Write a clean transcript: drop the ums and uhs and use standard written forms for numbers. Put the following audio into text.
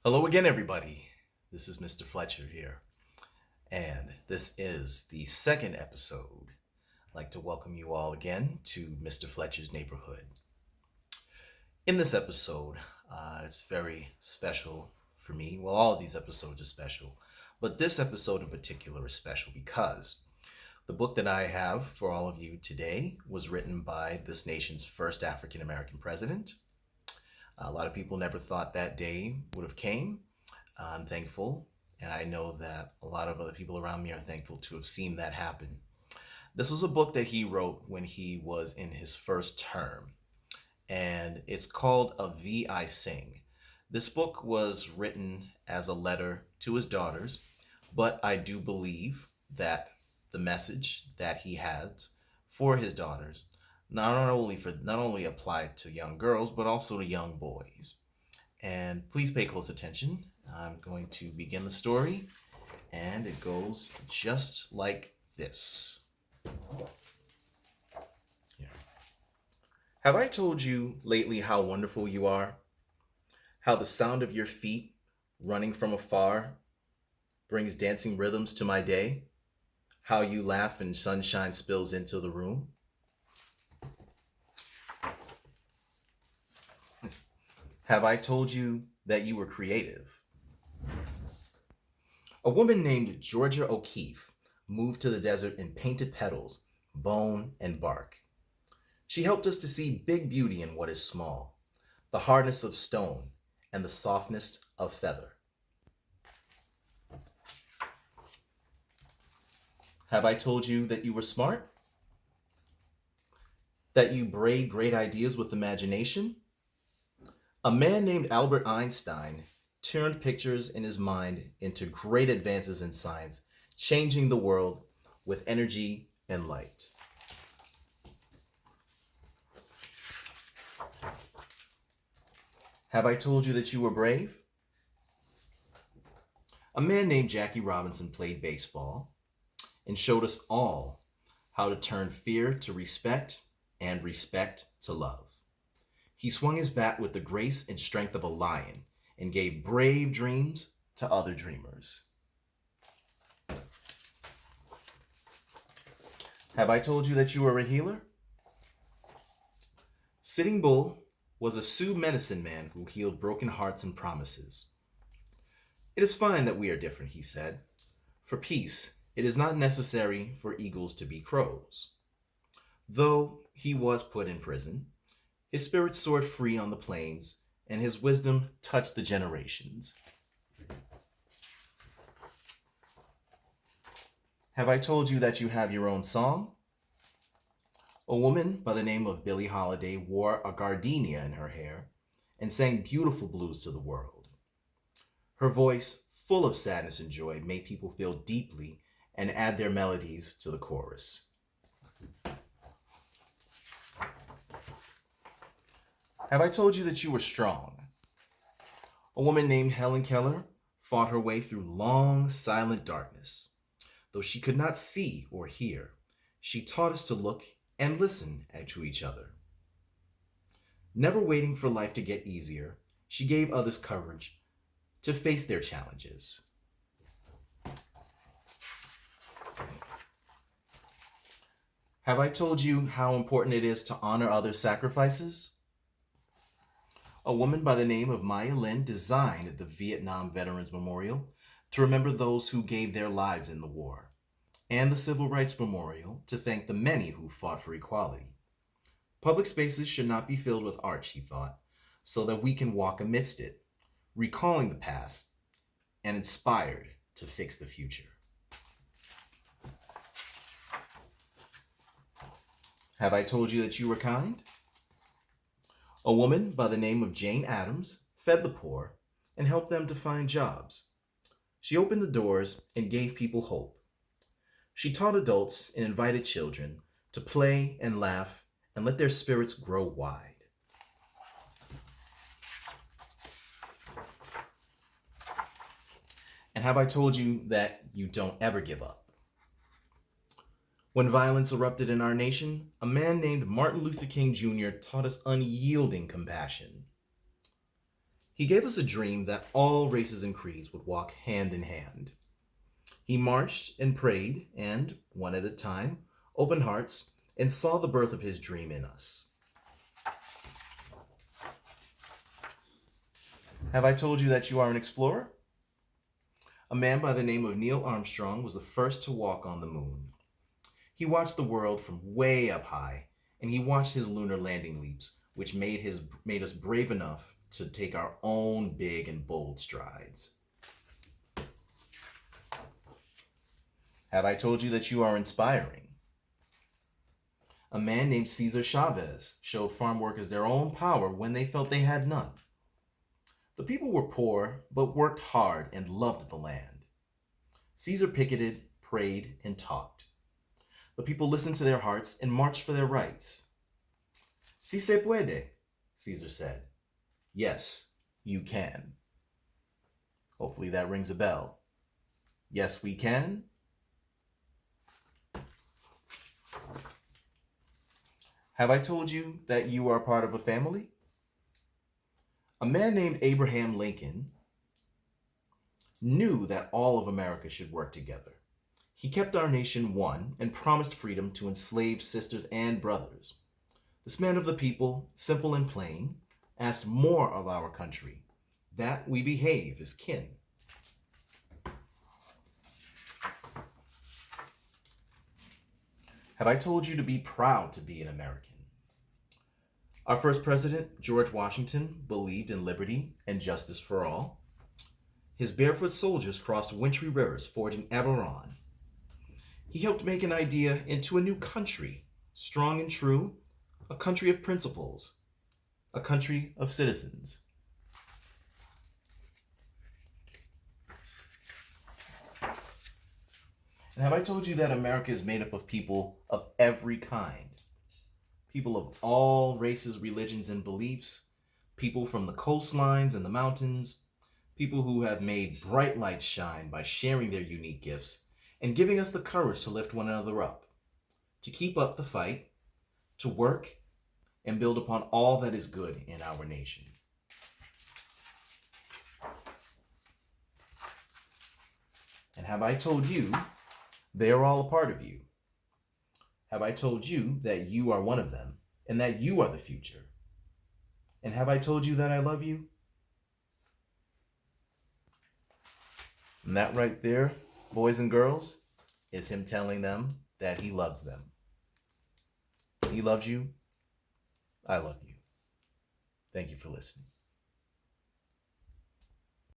Hello again, everybody. This is Mr. Fletcher here, and this is the second episode. I'd like to welcome you all again to Mr. Fletcher's Neighborhood. In this episode, it's very special for me. Well, all of these episodes are special, but this episode in particular is special because the book that I have for all of you today was written by this nation's first African American president. A lot of people never thought that day would have came. I'm thankful, and I know that a lot of other people around me are thankful to have seen that happen. This was a book that he wrote when he was in his first term, and it's called Of Thee I Sing. This book was written as a letter to his daughters, but I do believe that the message that he has for his daughters not only applied to young girls but also to young boys. And please pay close attention. I'm going to begin the story, and it goes just like this. Here. Have I told you lately how wonderful you are? How the sound of your feet running from afar brings dancing rhythms to my day? How you laugh and sunshine spills into the room? Have I told you that you were creative? A woman named Georgia O'Keeffe moved to the desert and painted petals, bone, and bark. She helped us to see big beauty in what is small, the hardness of stone, and the softness of feather. Have I told you that you were smart? That you braid great ideas with imagination? A man named Albert Einstein turned pictures in his mind into great advances in science, changing the world with energy and light. Have I told you that you were brave? A man named Jackie Robinson played baseball and showed us all how to turn fear to respect and respect to love. He swung his bat with the grace and strength of a lion and gave brave dreams to other dreamers. Have I told you that you are a healer? Sitting Bull was a Sioux medicine man who healed broken hearts and promises. It is fine that we are different, he said. For peace, it is not necessary for eagles to be crows. Though he was put in prison, his spirit soared free on the plains, and his wisdom touched the generations. Have I told you that you have your own song? A woman by the name of Billie Holiday wore a gardenia in her hair and sang beautiful blues to the world. Her voice, full of sadness and joy, made people feel deeply and add their melodies to the chorus. Have I told you that you were strong? A woman named Helen Keller fought her way through long, silent darkness. Though she could not see or hear, she taught us to look and listen to each other. Never waiting for life to get easier, she gave others courage to face their challenges. Have I told you how important it is to honor others' sacrifices? A woman by the name of Maya Lin designed the Vietnam Veterans Memorial to remember those who gave their lives in the war, and the Civil Rights Memorial to thank the many who fought for equality. Public spaces should not be filled with art, she thought, so that we can walk amidst it, recalling the past and inspired to fix the future. Have I told you that you were kind? A woman by the name of Jane Addams fed the poor and helped them to find jobs. She opened the doors and gave people hope. She taught adults and invited children to play and laugh and let their spirits grow wide. And have I told you that you don't ever give up? When violence erupted in our nation, a man named Martin Luther King Jr. taught us unyielding compassion. He gave us a dream that all races and creeds would walk hand in hand. He marched and prayed and, one at a time, opened hearts and saw the birth of his dream in us. Have I told you that you are an explorer? A man by the name of Neil Armstrong was the first to walk on the moon. He watched the world from way up high, and he watched his lunar landing leaps, which made us brave enough to take our own big and bold strides. Have I told you that you are inspiring? A man named Cesar Chavez showed farm workers their own power when they felt they had none. The people were poor, but worked hard and loved the land. Caesar picketed, prayed, and talked. The people listened to their hearts and marched for their rights. Si se puede, Caesar said. Yes, you can. Hopefully that rings a bell. Yes, we can. Have I told you that you are part of a family? A man named Abraham Lincoln knew that all of America should work together. He kept our nation one and promised freedom to enslaved sisters and brothers. This man of the people, simple and plain, asked more of our country, that we behave as kin. Have I told you to be proud to be an American? Our first president, George Washington, believed in liberty and justice for all. His barefoot soldiers crossed wintry rivers fording Aveyron. He helped make an idea into a new country, strong and true, a country of principles, a country of citizens. And have I told you that America is made up of people of every kind? People of all races, religions, and beliefs, people from the coastlines and the mountains, people who have made bright lights shine by sharing their unique gifts and giving us the courage to lift one another up, to keep up the fight, to work and build upon all that is good in our nation. And have I told you they are all a part of you? Have I told you that you are one of them and that you are the future? And have I told you that I love you? And that right there, boys and girls, is him telling them that he loves them. He loves you. I love you. Thank you for listening.